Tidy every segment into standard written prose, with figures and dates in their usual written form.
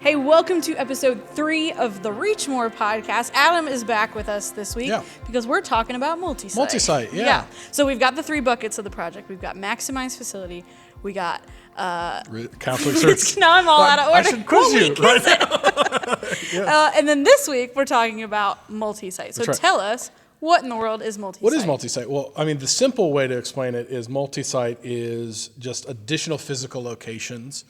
Hey, welcome to episode 3 of the Reach More podcast. Adam is back with us this week because we're talking about Multisite. Multisite, yeah. So we've got the 3 buckets of the project. We've got maximize facility. We got counseling search. Now I'm all out of order. I should quiz you right now. And then this week we're talking about Multisite. So tell us, what in the world is Multisite? What is Multisite? Well, I mean, the simple way to explain it is Multisite is just additional physical locations,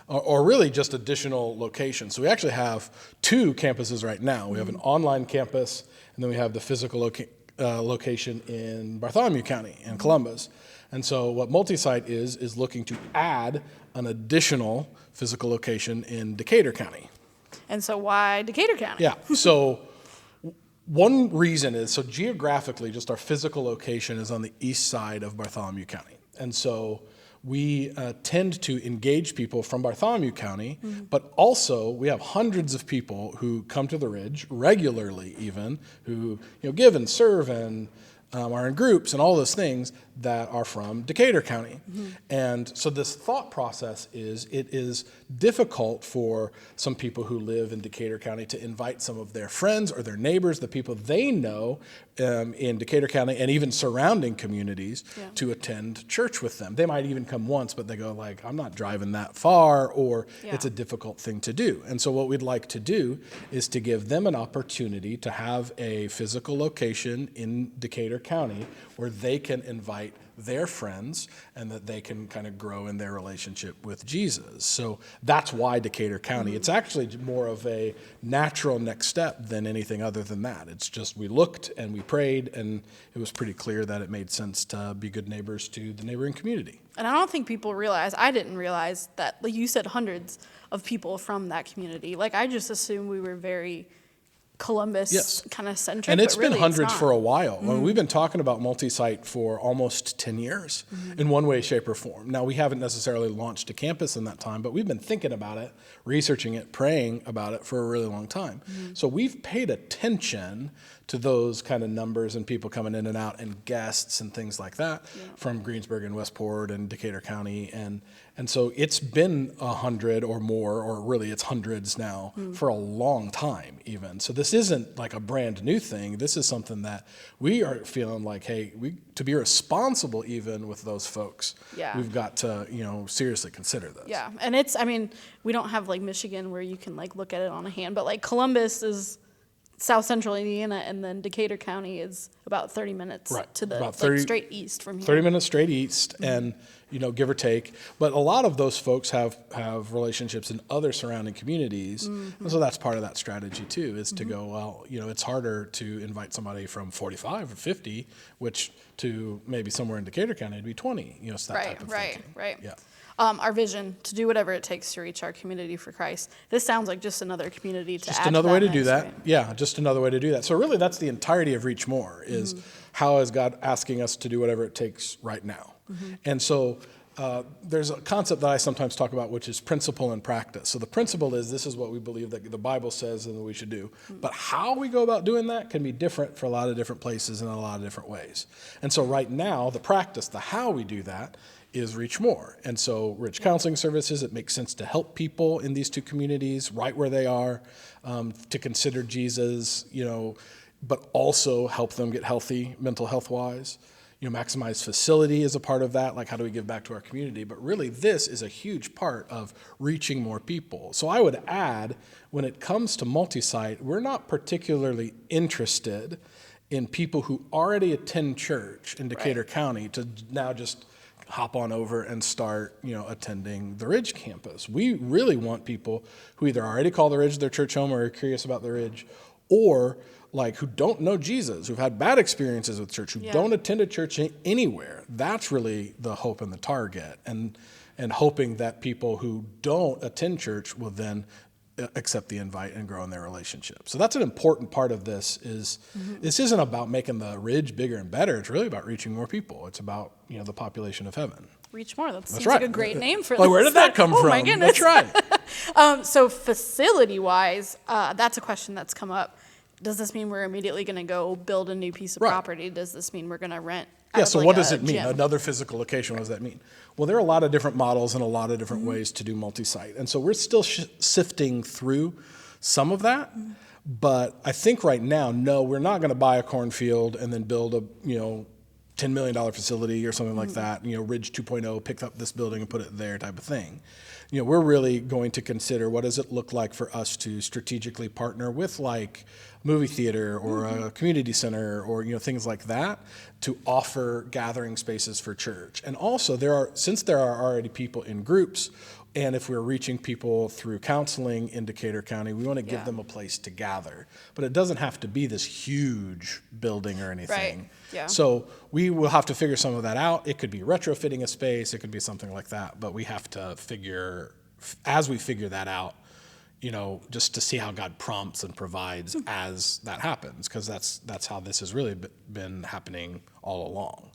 or really just additional locations. So we actually have 2 campuses right now. We have an online campus, and then we have the physical location in Bartholomew County in Columbus. And so what Multisite is looking to add an additional physical location in Decatur County. And so why Decatur County? Yeah, so one reason is, so geographically, just our physical location is on the east side of Bartholomew County. And so we tend to engage people from Bartholomew County, but also we have hundreds of people who come to the Ridge regularly, even who give and serve and are in groups and all those things that are from Decatur County. And so this thought process is, it is difficult for some people who live in Decatur County to invite some of their friends or their neighbors, the people they know in Decatur County and even surrounding communities to attend church with them. They might even come once, but they go like, I'm not driving that far, or it's a difficult thing to do. And so what we'd like to do is to give them an opportunity to have a physical location in Decatur County where they can invite their friends and that they can kind of grow in their relationship with Jesus. So that's why Decatur County. It's actually more of a natural next step than anything other than that. It's just we looked and we prayed, and it was pretty clear that it made sense to be good neighbors to the neighboring community. And I don't think people realize, I didn't realize that, like you said, hundreds of people from that community. Like, I just assumed we were very Columbus kind of centric. And it's really, been hundreds for a while. We've been talking about Multisite for almost 10 years in one way, shape, or form. Now, we haven't necessarily launched a campus in that time, but we've been thinking about it, researching it, praying about it for a really long time. So we've paid attention to those kind of numbers and people coming in and out and guests and things like that from Greensburg and Westport and Decatur County. And so it's been 100 or more, or really it's hundreds now for a long time even. So this isn't like a brand new thing. This is something that we are feeling like, hey, to be responsible even with those folks, we've got to, seriously consider this. Yeah, and it's, I mean, we don't have like Michigan where you can like look at it on a hand, but like Columbus is South Central Indiana, and then Decatur County is about 30 minutes to the 30, straight east from here. 30 minutes straight east, and give or take. But a lot of those folks have relationships in other surrounding communities, and so that's part of that strategy too. Is to go, well, it's harder to invite somebody from 45 or 50, which to maybe somewhere in Decatur County it'd be 20. So that type of thinking. Right. Yeah. Our vision, to do whatever it takes to reach our community for Christ. This sounds like just another community to add to that. Just another way to do that. Right? Yeah, just another way to do that. So really that's the entirety of Reach More, is how is God asking us to do whatever it takes right now. And so there's a concept that I sometimes talk about, which is principle and practice. So the principle is, this is what we believe that the Bible says and that we should do. But how we go about doing that can be different for a lot of different places in a lot of different ways. And so right now, the practice, the how we do that, is Reach More. And so Rich Counseling Services, it makes sense to help people in these 2 communities right where they are, to consider Jesus, but also help them get healthy mental health wise. Maximize facility is a part of that, like how do we give back to our community? But really this is a huge part of reaching more people. So I would add, when it comes to Multisite, we're not particularly interested in people who already attend church in Decatur County to now just hop on over and start, attending the Ridge campus. We really want people who either already call the Ridge their church home or are curious about the Ridge, or like who don't know Jesus, who've had bad experiences with church, who don't attend a church anywhere. That's really the hope and the target, and hoping that people who don't attend church will then accept the invite and grow in their relationship. So that's an important part of this. Is this isn't about making the Ridge bigger and better. It's really about reaching more people. It's about the population of heaven. Reach More. That seems right. like a great name for Where did that come from? Oh my goodness. That's right. So facility-wise, that's a question that's come up. Does this mean we're immediately going to go build a new piece of property? Does this mean we're going to rent Yeah, as so like what does a it mean? gym. Another physical location, what does that mean? Well, there are a lot of different models and a lot of different ways to do multi-site. And so we're still sifting through some of that. But I think right now, no, we're not going to buy a cornfield and then build a, $10 million facility or something like that, Ridge 2.0, pick up this building and put it there type of thing. We're really going to consider what does it look like for us to strategically partner with like movie theater or a community center or, things like that to offer gathering spaces for church. And also since there are already people in groups, and if we're reaching people through counseling in Decatur County, we want to give them a place to gather. But it doesn't have to be this huge building or anything. Right. Yeah. So we will have to figure some of that out. It could be retrofitting a space. It could be something like that. But we have to as we figure that out, just to see how God prompts and provides as that happens, because that's how this has really been happening all along.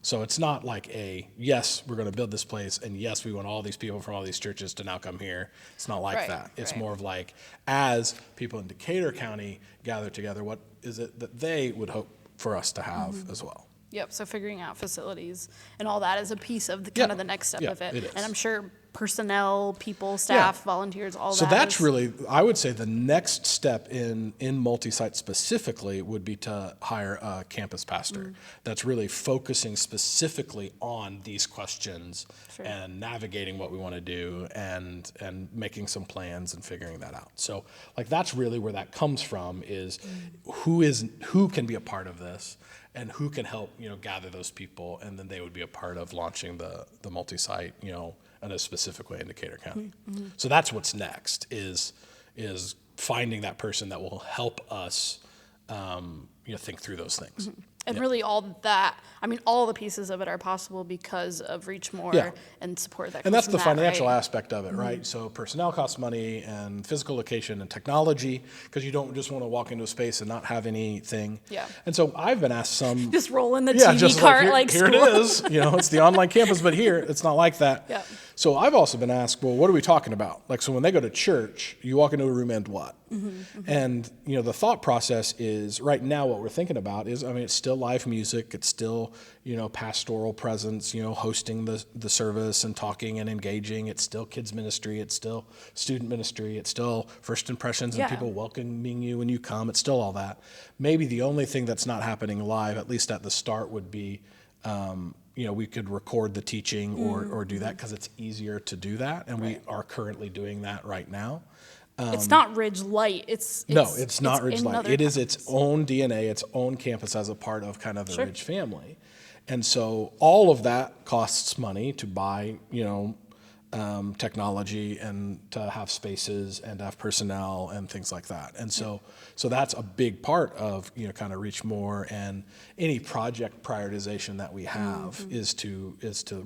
So it's not like yes, we're going to build this place, and yes, we want all these people from all these churches to now come here. It's not like that. It's more of like, as people in Decatur County gather together, what is it that they would hope for us to have as well? Yep. So figuring out facilities and all that is a piece of kind of the next step of it. It is. And I'm sure personnel, people, staff, volunteers, all that. So that's really, I would say the next step in Multisite specifically would be to hire a campus pastor that's really focusing specifically on these questions and navigating what we want to do and making some plans and figuring that out. So like that's really where that comes from is who can be a part of this and who can help, gather those people, and then they would be a part of launching the multi-site, in a specific way in Decatur County. So that's what's next is finding that person that will help us, think through those things. And really all the pieces of it are possible because of Reach More and support that. And that's the financial aspect of it, right? So personnel costs money and physical location and technology, because you don't just want to walk into a space and not have anything. Yeah. And so I've been asked some... Just roll in the TV cart like here it is. It's the online campus, but here it's not like that. Yeah. So I've also been asked, well, what are we talking about? Like, so when they go to church, you walk into a room and what? And, the thought process is right now what we're thinking about is, it's still live music. It's still, pastoral presence, hosting the service and talking and engaging. It's still kids ministry. It's still student ministry. It's still first impressions and people welcoming you when you come. It's still all that. Maybe the only thing that's not happening live, at least at the start, would be, we could record the teaching or do that because it's easier to do that. And we are currently doing that right now. It's not Ridge Light. It's not Ridge Light. It is its own DNA, its own campus as a part of kind of the Ridge family. And so all of that costs money to buy, technology and to have spaces and to have personnel and things like that. And so that's a big part of, kind of Reach More, and any project prioritization that we have is to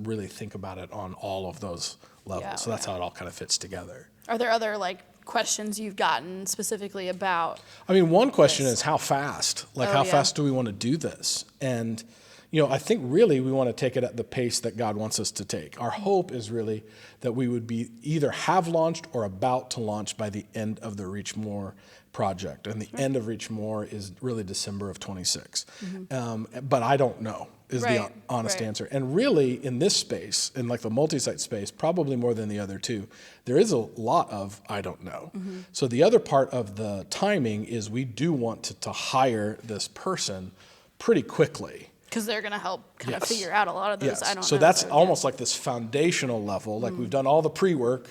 really think about it on all of those levels. Yeah, so that's how it all kind of fits together. Are there other questions you've gotten specifically about? One question is how fast? How fast do we want to do this? And I think really we want to take it at the pace that God wants us to take. Our hope is really that we would be either have launched or about to launch by the end of the Reach More project. And the end of Reach More is really December of 26. But I don't know is the honest answer. And really in this space, in the multi-site space, probably more than the other two, there is a lot of I don't know. So the other part of the timing is we do want to hire this person pretty quickly. Because they're going to help kind of figure out a lot of those I don't know. So that's almost like this foundational level. We've done all the pre-work,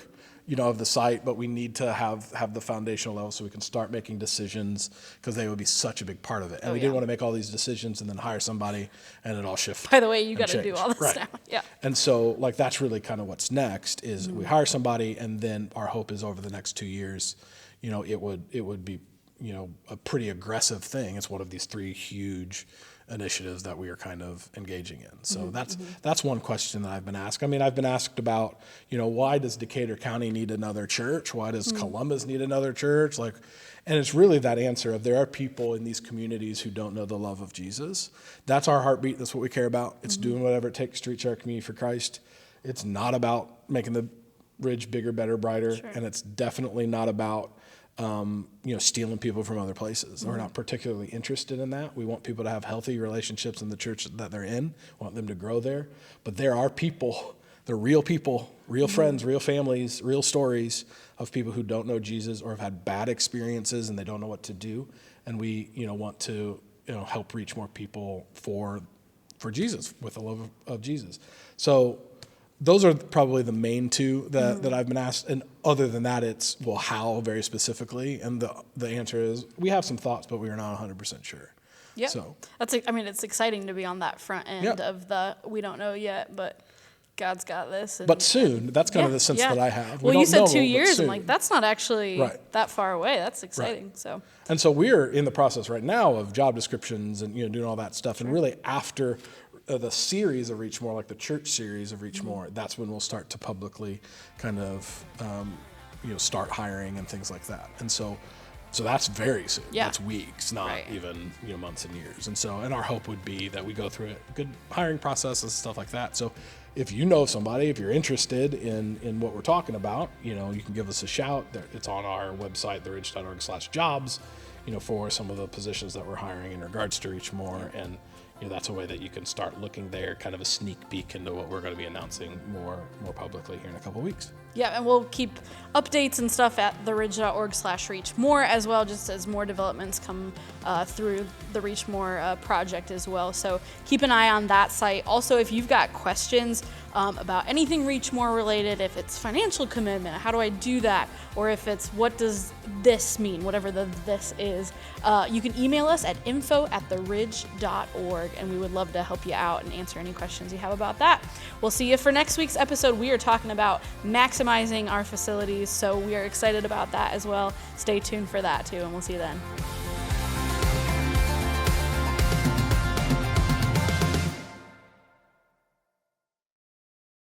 of the site, but we need to have the foundational level so we can start making decisions, because they would be such a big part of it. And we didn't want to make all these decisions and then hire somebody and it all shift. By the way, you got to do all this now. Yeah. And so that's really kind of what's next is we hire somebody, and then our hope is over the next 2 years, it would be, a pretty aggressive thing. It's one of these 3 huge initiatives that we are kind of engaging in. So that's one question that I've been asked. I've been asked about, why does Decatur County need another church? Why does Columbus need another church? And it's really that answer of there are people in these communities who don't know the love of Jesus. That's our heartbeat. That's what we care about. It's doing whatever it takes to reach our community for Christ. It's not about making the Ridge bigger, better, brighter. And it's definitely not about stealing people from other places. We're not particularly interested in that. We want people to have healthy relationships in the church that they're in. We want them to grow there. But there are people, they're real people, real friends, real families, real stories of people who don't know Jesus or have had bad experiences and they don't know what to do. And we, want to, help reach more people for Jesus, with the love of Jesus. So those are probably the main two that I've been asked. And other than that, it's, well, how very specifically? And the answer is, we have some thoughts, but we are not 100% sure. Yeah. So it's exciting to be on that front end of the, we don't know yet, but God's got this. But soon, that's kind of the sense that I have. Well, you said 2 years. I'm like, that's not actually that far away. That's exciting. Right. So. And so we're in the process right now of job descriptions and, doing all that stuff. And really after the series of Reach More, like the church series of Reach More, that's when we'll start to publicly kind of, start hiring and things like that. And so that's very soon. Yeah. That's weeks, not even, months and years. And our hope would be that we go through a good hiring process and stuff like that. So if you know somebody, if you're interested in what we're talking about, you can give us a shout. It's on our website, theridge.org/jobs, for some of the positions that we're hiring in regards to Reach More. And that's a way that you can start looking there, kind of a sneak peek into what we're going to be announcing more publicly here in a couple of weeks. Yeah, and we'll keep updates and stuff at theridge.org/reach more as well, just as more developments come through the Reach More project as well. So keep an eye on that site. Also, if you've got questions about anything Reach More related, if it's financial commitment, how do I do that? Or if it's what does this mean, whatever this is, you can email us at info@theridge.org, and we would love to help you out and answer any questions you have about that. We'll see you for next week's episode. We are talking about maximizing our facilities, so we are excited about that as well. Stay tuned for that too, and we'll see you then.